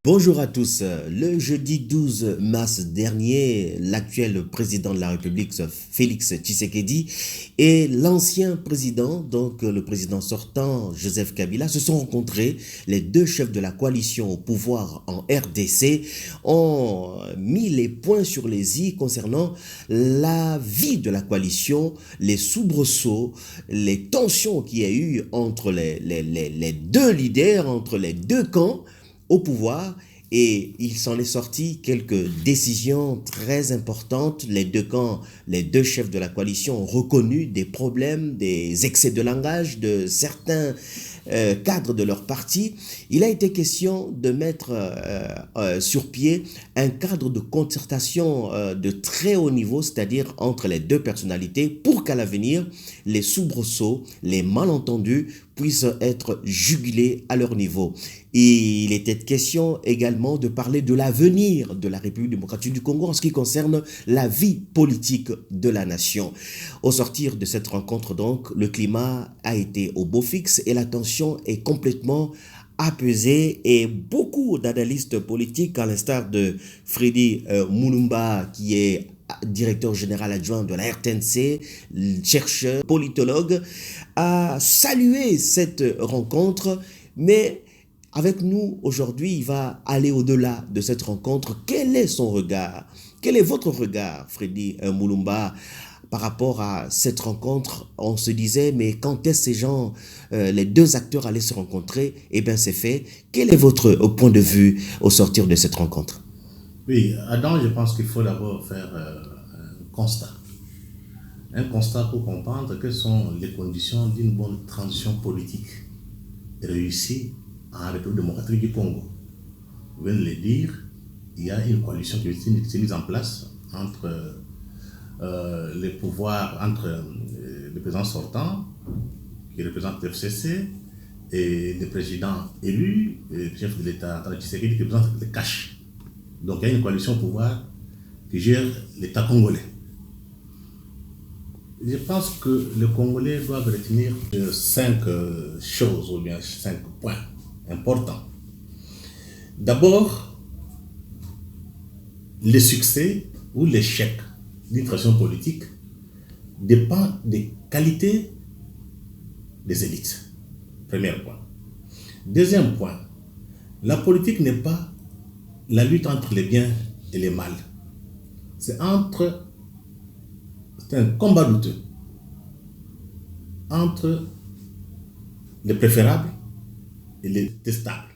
Bonjour à tous. Le jeudi 12 mars dernier, l'actuel président de la République, Félix Tshisekedi, et l'ancien président, donc le président sortant, Joseph Kabila, se sont rencontrés. Les deux chefs de la coalition au pouvoir en RDC ont mis les points sur les i concernant la vie de la coalition, les soubresauts, les tensions qu'il y a eu entre les deux leaders, entre les deux camps au pouvoir, et il s'en est sorti quelques décisions très importantes. Les deux camps, les deux chefs de la coalition ont reconnu des problèmes, des excès de langage de certains cadres de leur parti. Il a été question de mettre sur pied un cadre de concertation de très haut niveau, c'est-à-dire entre les deux personnalités, pour qu'à l'avenir, les soubresauts, les malentendus puissent être jugulés à leur niveau. Et il était question également de parler de l'avenir de la République démocratique du Congo en ce qui concerne la vie politique de la nation. Au sortir de cette rencontre, donc, le climat a été au beau fixe et la tension est complètement apaisée, et beaucoup d'analystes politiques, à l'instar de Freddy Mulumba, qui est directeur général adjoint de la RTNC, chercheur, politologue, a salué cette rencontre, mais avec nous aujourd'hui, il va aller au-delà de cette rencontre. Quel est son regard? Quel est votre regard, Freddy Mulumba, par rapport à cette rencontre? On se disait, mais quand est-ce ces gens, les deux acteurs allaient se rencontrer? Eh bien, c'est fait. Quel est votre point de vue au sortir de cette rencontre? Oui, Adam, je pense qu'il faut d'abord faire un constat. Un constat pour comprendre quelles sont les conditions d'une bonne transition politique réussie en République démocratique du Congo. Vous venez de le dire, il y a une coalition qui s'est mise en place entre les pouvoirs, entre le président sortant, qui représente l'FCC, et le président élu, le chef de l'État, qui représente le CACH. Donc il y a une coalition au pouvoir qui gère l'État congolais. Je pense que les Congolais doivent retenir 5 choses, ou bien 5 points importants. D'abord, le succès ou l'échec d'une transition politique dépend des qualités des élites. Premier point. Deuxième point, la politique n'est pas la lutte entre les biens et les mal. C'est un combat douteux entre les préférables et les testables.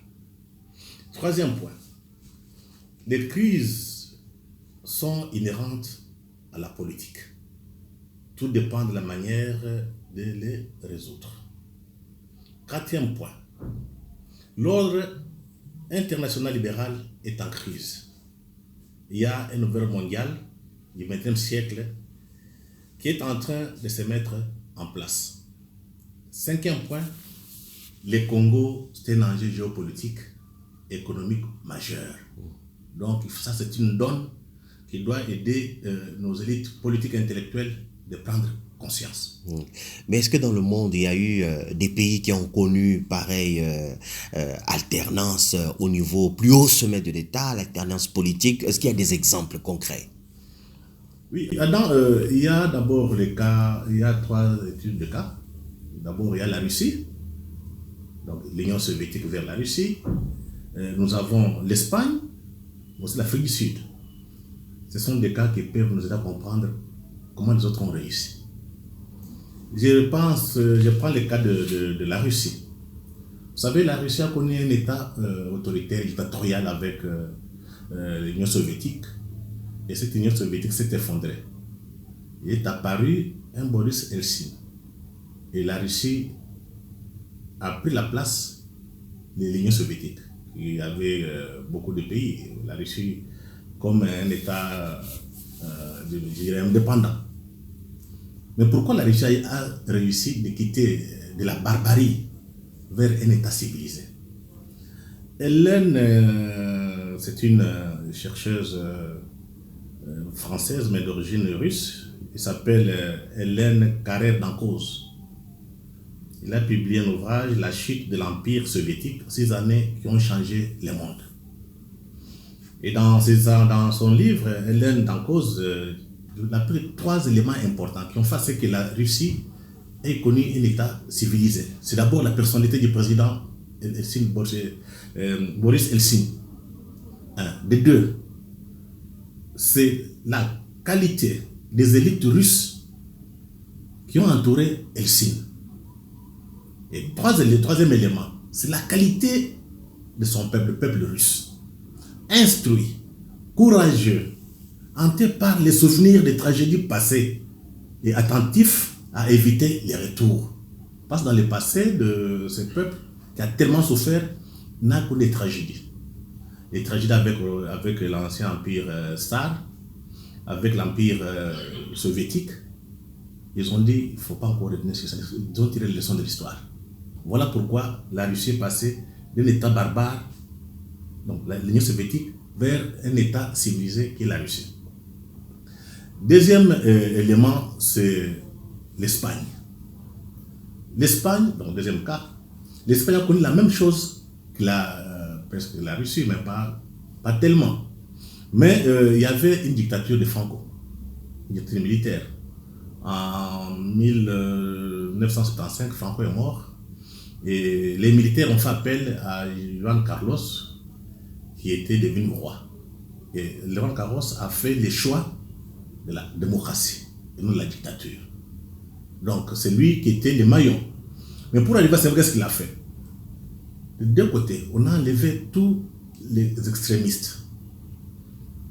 Troisième point, les crises sont inhérentes à la politique. Tout dépend de la manière de les résoudre. Quatrième point, l'ordre international libéral est en crise. Il y a un ordre mondial du XXe siècle qui est en train de se mettre en place. Cinquième point, le Congo, c'est un enjeu géopolitique, économique majeur. Donc ça, c'est une donne qui doit aider nos élites politiques et intellectuelles de prendre conscience. Mais est-ce que dans le monde, il y a eu des pays qui ont connu pareille alternance au niveau plus haut sommet de l'État, l'alternance politique? Est-ce qu'il y a des exemples concrets? Oui, Adam, il y a d'abord les cas, il y a 3 études de cas. D'abord, il y a la Russie, donc l'Union soviétique vers la Russie. Nous avons l'Espagne, mais aussi l'Afrique du Sud. Ce sont des cas qui peuvent nous aider à comprendre comment les autres ont réussi. Je prends le cas de la Russie. Vous savez, la Russie a connu un État autoritaire, dictatorial avec l'Union soviétique. Et cette Union soviétique s'est effondrée. Il est apparu un Boris Eltsine. Et la Russie a pris la place de l'Union soviétique. Il y avait beaucoup de pays. La Russie comme un État indépendant. Mais pourquoi la Russie a réussi de quitter de la barbarie vers un État civilisé? Hélène, c'est une chercheuse française, mais d'origine russe. Elle s'appelle Hélène Carrère-Dancause. Il a publié un ouvrage, La chute de l'Empire soviétique, 6 années qui ont changé le monde. Et dans son livre, Hélène Dancause, elle a pris 3 éléments importants qui ont fait que la Russie ait connu un État civilisé. C'est d'abord la personnalité du président Boris Eltsine. De 2, c'est la qualité des élites russes qui ont entouré Eltsine. Et le troisième élément, c'est la qualité de son peuple, le peuple russe. Instruit, courageux, hanté par les souvenirs des tragédies passées et attentif à éviter les retours. Parce que dans le passé de ce peuple qui a tellement souffert, n'a que des tragédies. Les tragédies avec l'ancien empire tsar, avec l'empire soviétique. Ils ont dit, il ne faut pas encore retenir sur ça. Ils ont tiré les leçons de l'histoire. Voilà pourquoi la Russie est passée d'un État barbare, donc l'Union soviétique, vers un État civilisé qui est la Russie. Deuxième élément, c'est l'Espagne. L'Espagne, dans le deuxième cas, l'Espagne a connu la même chose que presque la Russie, mais pas tellement. Mais il y avait une dictature de Franco, une dictature militaire. En 1975, Franco est mort. Et les militaires ont fait appel à Juan Carlos, qui était devenu roi. Et Juan Carlos a fait le choix de la démocratie et non de la dictature. Donc c'est lui qui était le maillon. Mais pour arriver à savoir ce qu'il a fait, de 2 côtés, on a enlevé tous les extrémistes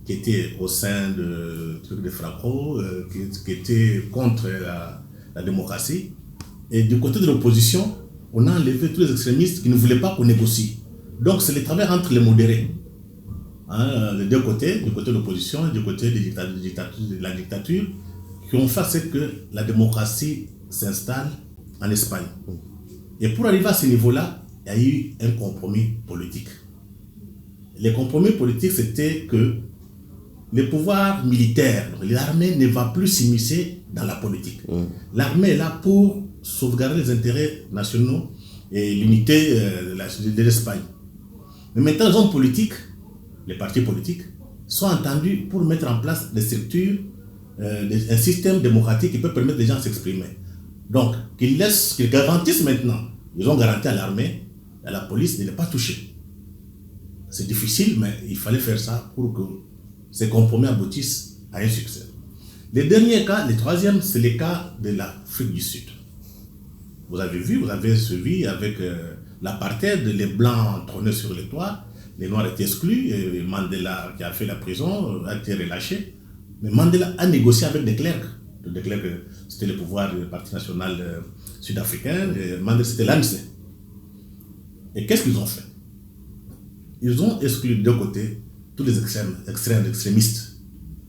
qui étaient au sein de Franco, qui étaient contre la démocratie. Et du côté de l'opposition, on a enlevé tous les extrémistes qui ne voulaient pas qu'on négocie. Donc c'est le travail entre les modérés. Les 2 côtés, du côté de l'opposition et du côté de la dictature, qui ont fait que la démocratie s'installe en Espagne. Et pour arriver à ce niveau-là, il y a eu un compromis politique. Le compromis politique, c'était que le pouvoir militaire, l'armée ne va plus s'immiscer dans la politique. L'armée est là pour sauvegarder les intérêts nationaux et l'unité de l'Espagne. Mais maintenant, les hommes politiques, les partis politiques, sont entendus pour mettre en place des structures, un système démocratique qui peut permettre aux gens de s'exprimer. Donc, qu'ils garantissent maintenant, ils ont garanti à l'armée, à la police de ne pas toucher. C'est difficile, mais il fallait faire ça pour que ces compromis aboutissent à un succès. Le dernier cas, le troisième, c'est le cas de l'Afrique du Sud. Vous avez suivi avec l'apartheid, les Blancs trônaient sur le toit, les Noirs étaient exclus, et Mandela, qui a fait la prison, a été relâché. Mais Mandela a négocié avec de Klerk. De Klerk, c'était le pouvoir du Parti national sud-africain, et Mandela, c'était l'ANC. Et qu'est-ce qu'ils ont fait? Ils ont exclu de 2 côtés tous les extrémistes,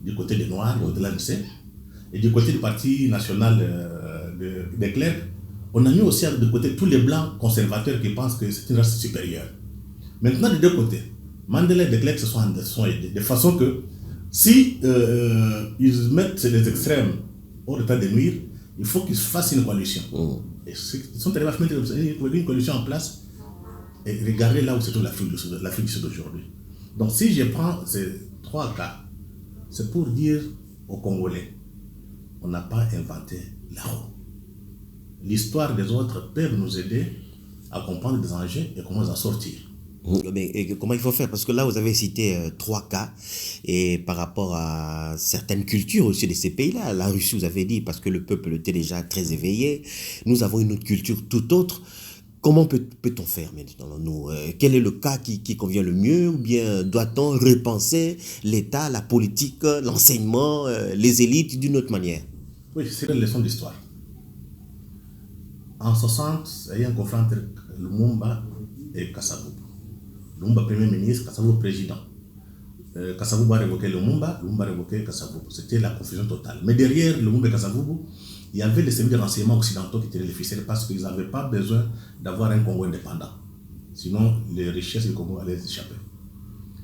du côté des Noirs, du côté de l'ANC, et du côté du Parti national de Klerk. On a mis aussi de côté tous les Blancs conservateurs qui pensent que c'est une race supérieure. Maintenant, des 2 côtés, Mandela et de Klerk se sont aidés, de façon que si ils mettent les extrêmes hors d'état de nuire, il faut qu'ils fassent une coalition. Et ils sont arrivés à mettre une coalition en place. Et regardez là où se trouve l'Afrique du Sud aujourd'hui. Donc si je prends ces 3 cas, c'est pour dire aux Congolais, on n'a pas inventé la roue. L'histoire des autres peut nous aider à comprendre des enjeux et comment en sortir. Mais comment il faut faire? Parce que là, vous avez cité 3 cas, et par rapport à certaines cultures aussi de ces pays-là, la Russie, vous avez dit, parce que le peuple était déjà très éveillé, nous avons une autre culture tout autre. Comment peut-on faire maintenant, nous? Quel est le cas qui convient le mieux? Ou bien doit-on repenser l'État, la politique, l'enseignement, les élites d'une autre manière? Oui, c'est une leçon d'histoire. En 60, il y a un conflit entre Lumumba et Kasavubu. Lumumba premier ministre, Kasavubu président. Kasavubu a révoqué Lumumba a révoqué Kasavubu. C'était la confusion totale. Mais derrière Lumumba et Kasavubu, il y avait les services de renseignement occidentaux qui étaient les ficelles parce qu'ils n'avaient pas besoin d'avoir un Congo indépendant. Sinon, les richesses du Congo allaient échapper.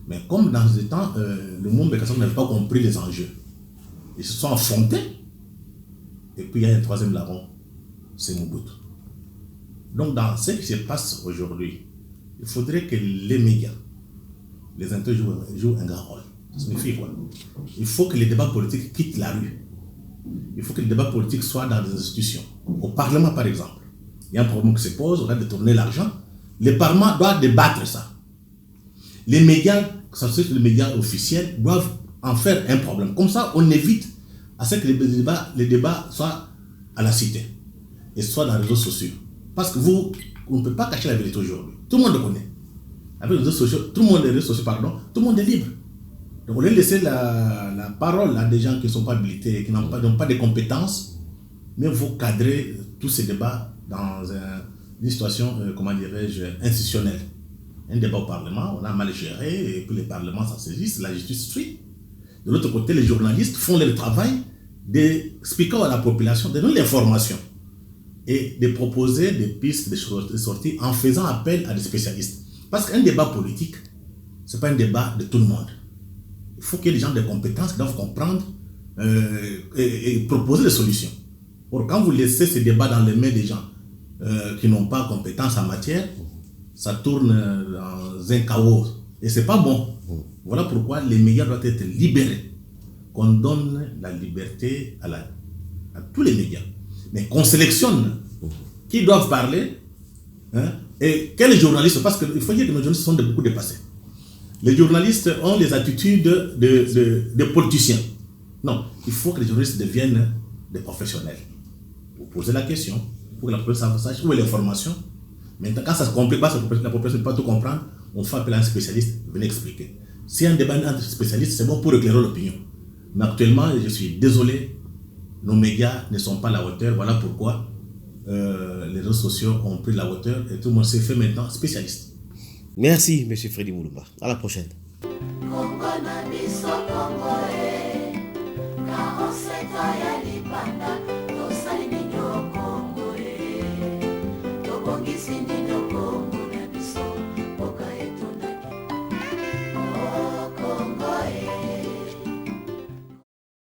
Mais comme dans ce temps, Lumumba et Kasavubu n'avaient pas compris les enjeux, ils se sont affrontés. Et puis il y a un troisième larron, c'est Mobutu. Donc dans ce qui se passe aujourd'hui, il faudrait que les médias les intellectuels jouent un grand rôle. Ça signifie quoi? Il faut que les débats politiques quittent la rue. Il faut que les débats politiques soient dans des institutions. Au Parlement, par exemple, il y a un problème qui se pose, on va détourner l'argent. Le Parlement doit débattre ça. Les médias, que ce soit les médias officiels, doivent en faire un problème. Comme ça, on évite à ce que les débats soient à la cité et soient dans les réseaux sociaux. Parce que on ne peut pas cacher la vérité aujourd'hui. Tout le monde le connaît. Avec les réseaux sociaux, tout le monde est libre. Donc on va laisser la parole à des gens qui ne sont pas habilités, qui n'ont pas de compétences, mais il faut cadrer tous ces débats dans une situation, comment dirais-je, institutionnelle. Un débat au Parlement, on a mal géré, et puis le Parlement s'en saisisse, la justice suit. De l'autre côté, les journalistes font leur travail d'expliquer à la population, de donner l'information et de proposer des pistes de sortie en faisant appel à des spécialistes. Parce qu'un débat politique, ce n'est pas un débat de tout le monde. Il faut qu'il y ait des gens de compétences qui doivent comprendre et proposer des solutions. Or, quand vous laissez ce débat dans les mains des gens qui n'ont pas compétence en matière, ça tourne dans un chaos. Et ce n'est pas bon. Voilà pourquoi les médias doivent être libérés. Qu'on donne la liberté à tous les médias. Mais qu'on sélectionne qui doivent parler, hein, et quels journalistes, parce qu'il faut dire que nos journalistes sont beaucoup dépassés. Les journalistes ont les attitudes de politiciens. Non, il faut que les journalistes deviennent des professionnels. Vous posez la question, pour que la population sache où est l'information. Maintenant, quand ça se complique pas, la population ne peut pas tout comprendre, on fait appel à un spécialiste, venez expliquer. Si un débat entre spécialistes, c'est bon pour éclairer l'opinion. Mais actuellement, je suis désolé, nos médias ne sont pas à la hauteur. Voilà pourquoi les réseaux sociaux ont pris la hauteur et tout le monde s'est fait maintenant spécialiste. Merci, M. Freddy Moulumba. À la prochaine. Cindy